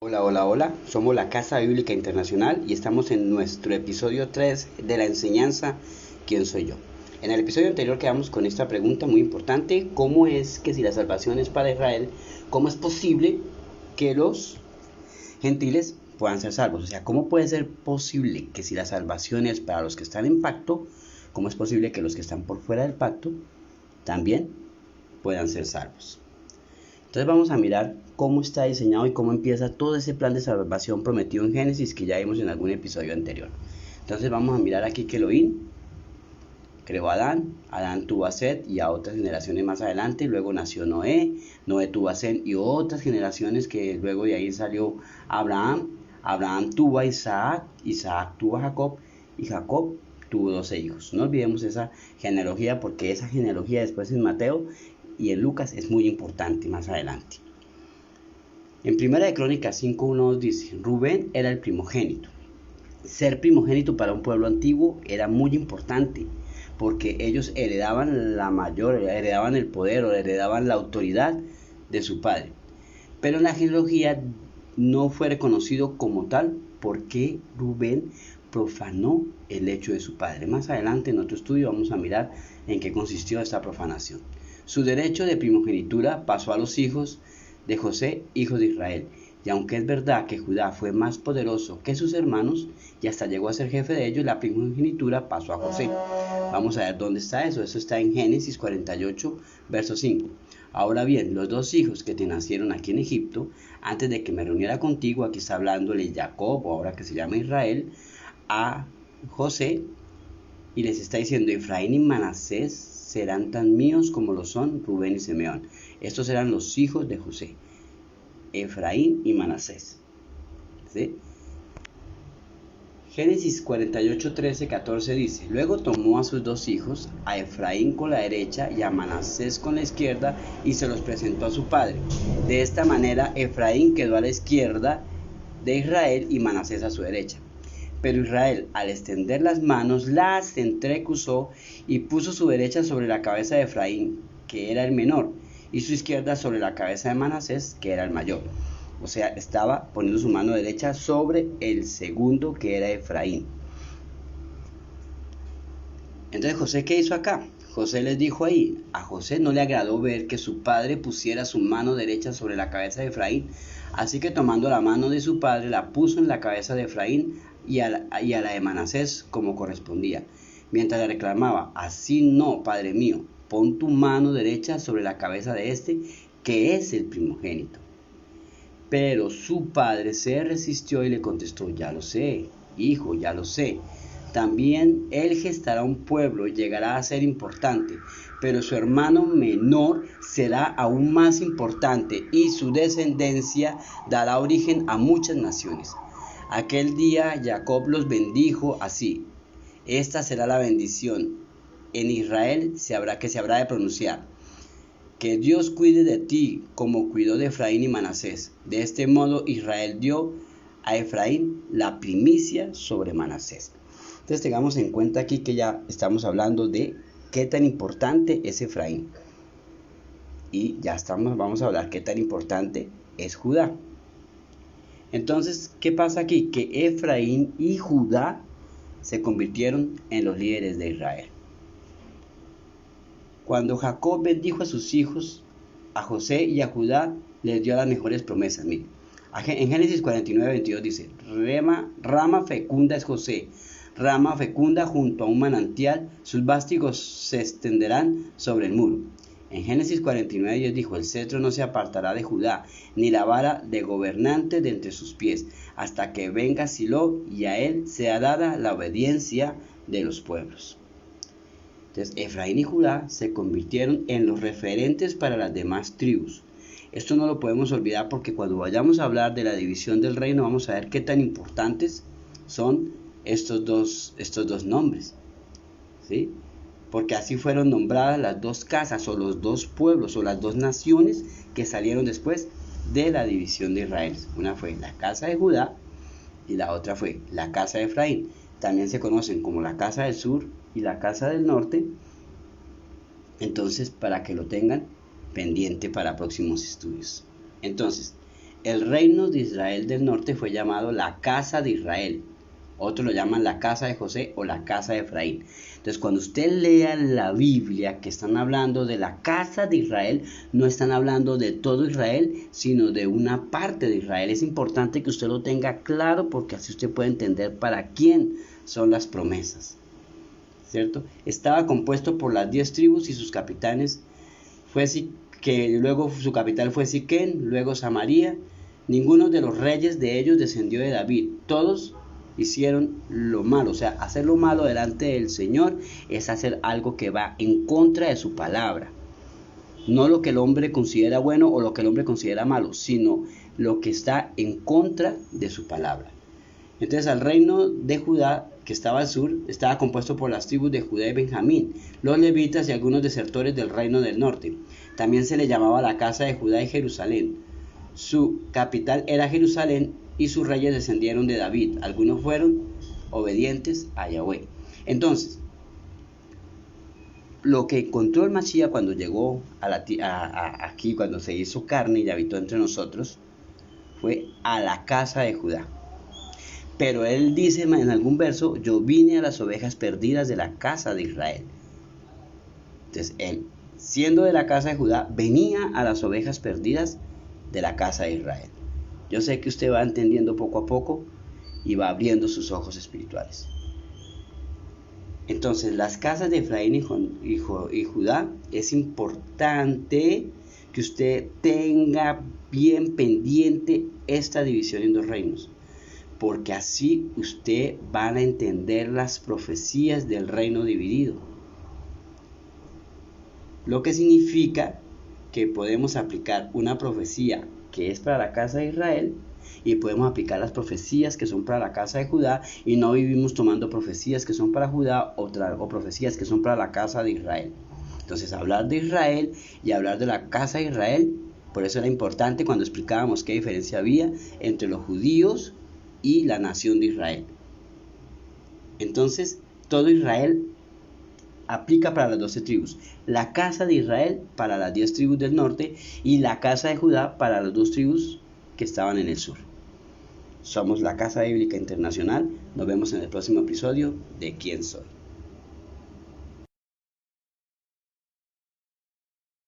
Hola, hola, hola. Somos la Casa Bíblica Internacional y estamos en nuestro episodio 3 de la enseñanza ¿Quién soy yo? En el episodio anterior quedamos con esta pregunta muy importante: ¿cómo es que si la salvación es para Israel, cómo es posible que los gentiles puedan ser salvos? O sea, ¿cómo puede ser posible que si la salvación es para los que están en pacto, cómo es posible que los que están por fuera del pacto también puedan ser salvos? Entonces vamos a mirar cómo está diseñado y cómo empieza todo ese plan de salvación prometido en Génesis que ya vimos en algún episodio anterior. Entonces vamos a mirar aquí que Elohim creó a Adán, Adán tuvo a Set y a otras generaciones más adelante, luego nació Noé, Noé tuvo a Sem y otras generaciones que luego de ahí salió Abraham, Abraham tuvo a Isaac, Isaac tuvo a Jacob y Jacob tuvo 12 hijos. No olvidemos esa genealogía porque esa genealogía después en Mateo y en Lucas es muy importante más adelante. En Primera de Crónicas 5:1 dice: Rubén era el primogénito. Ser primogénito para un pueblo antiguo era muy importante porque ellos heredaban heredaban el poder o heredaban la autoridad de su padre. Pero en la genealogía no fue reconocido como tal porque Rubén profanó el hecho de su padre. Más adelante en otro estudio vamos a mirar en qué consistió esta profanación. Su derecho de primogenitura pasó a los hijos de José, hijos de Israel. Y aunque es verdad que Judá fue más poderoso que sus hermanos y hasta llegó a ser jefe de ellos, la primogenitura pasó a José. Vamos a ver dónde está eso. Eso está en Génesis 48, verso 5. Ahora bien, los dos hijos que te nacieron aquí en Egipto, antes de que me reuniera contigo, aquí está hablándole Jacob, o ahora que se llama Israel, a José, y les está diciendo: Efraín y Manasés serán tan míos como lo son Rubén y Simeón. Estos eran los hijos de José, Efraín y Manasés. ¿Sí? Génesis 48, 13, 14 dice: Luego tomó a sus dos hijos, a Efraín con la derecha y a Manasés con la izquierda, y se los presentó a su padre. De esta manera Efraín quedó a la izquierda de Israel y Manasés a su derecha. Pero Israel, al extender las manos, las entrecruzó y puso su derecha sobre la cabeza de Efraín, que era el menor, y su izquierda sobre la cabeza de Manasés, que era el mayor. O sea, estaba poniendo su mano derecha sobre el segundo, que era Efraín. Entonces, ¿José qué hizo acá? José les dijo ahí: a José no le agradó ver que su padre pusiera su mano derecha sobre la cabeza de Efraín, así que tomando la mano de su padre la puso en la cabeza de Efraín y a la de Manasés como correspondía, mientras le reclamaba: así no, padre mío, pon tu mano derecha sobre la cabeza de este, que es el primogénito. Pero su padre se resistió y le contestó: ya lo sé, hijo, ya lo sé. También él gestará un pueblo y llegará a ser importante, pero su hermano menor será aún más importante y su descendencia dará origen a muchas naciones. Aquel día Jacob los bendijo así: esta será la bendición en Israel se habrá de pronunciar: que Dios cuide de ti como cuidó de Efraín y Manasés. De este modo Israel dio a Efraín la primicia sobre Manasés. Entonces tengamos en cuenta aquí que ya estamos hablando de qué tan importante es Efraín. Y vamos a hablar qué tan importante es Judá. Entonces, ¿qué pasa aquí? Que Efraín y Judá se convirtieron en los líderes de Israel. Cuando Jacob bendijo a sus hijos, a José y a Judá, les dio las mejores promesas. Miren, en Génesis 49, 22 dice: rama fecunda es José, rama fecunda junto a un manantial, sus vástagos se extenderán sobre el muro. En Génesis 49, Dios dijo: el cetro no se apartará de Judá, ni la vara de gobernante de entre sus pies, hasta que venga Silo, y a él sea dada la obediencia de los pueblos. Entonces, Efraín y Judá se convirtieron en los referentes para las demás tribus. Esto no lo podemos olvidar porque cuando vayamos a hablar de la división del reino vamos a ver qué tan importantes son estos dos nombres, ¿sí? Porque así fueron nombradas las dos casas o los dos pueblos o las dos naciones que salieron después de la división de Israel. Una fue la casa de Judá y la otra fue la casa de Efraín. También se conocen como la casa del sur y la casa del norte. Entonces, para que lo tengan pendiente para próximos estudios. Entonces, El reino de Israel del norte fue llamado la casa de Israel. Otros lo llaman la casa de José o la casa de Efraín. Entonces, cuando usted lea la Biblia que están hablando de la casa de Israel, no están hablando de todo Israel, sino de una parte de Israel. Es importante que usted lo tenga claro porque así usted puede entender para quién son las promesas. ¿Cierto? Estaba compuesto por las 10 tribus y sus capitanes. Que luego su capital fue Siquén, luego Samaria. Ninguno de los reyes de ellos descendió de David. Todos hicieron lo malo. O sea, hacer lo malo delante del Señor es hacer algo que va en contra de su palabra. No lo que el hombre considera bueno o lo que el hombre considera malo, sino lo que está en contra de su palabra. Entonces, al reino de Judá, que estaba al sur, estaba compuesto por las tribus de Judá y Benjamín, los levitas y algunos desertores del reino del norte. También se le llamaba la casa de Judá y Jerusalén. Su capital era Jerusalén y sus reyes descendieron de David. Algunos fueron obedientes a Yahweh. Entonces, lo que encontró el Mashiach cuando llegó aquí, cuando se hizo carne y habitó entre nosotros, fue a la casa de Judá. Pero él dice en algún verso, yo vine a las ovejas perdidas de la casa de Israel. Entonces él, siendo de la casa de Judá, venía a las ovejas perdidas de la casa de Israel. Yo sé que usted va entendiendo poco a poco y va abriendo sus ojos espirituales. Entonces, las casas de Efraín y Judá, es importante que usted tenga bien pendiente esta división en dos reinos, porque así usted va a entender las profecías del reino dividido. Lo que significa que podemos aplicar una profecía que es para la casa de Israel y podemos aplicar las profecías que son para la casa de Judá, y no vivimos tomando profecías que son para Judá o profecías que son para la casa de Israel. Entonces, hablar de Israel y hablar de la casa de Israel, por eso era importante cuando explicábamos qué diferencia había entre los judíos y la nación de Israel. Entonces, todo Israel aplica para las 12 tribus, la casa de Israel para las 10 tribus del norte y la casa de Judá para las 2 tribus que estaban en el sur. Somos la Casa Bíblica Internacional. Nos vemos en el próximo episodio de ¿Quién soy?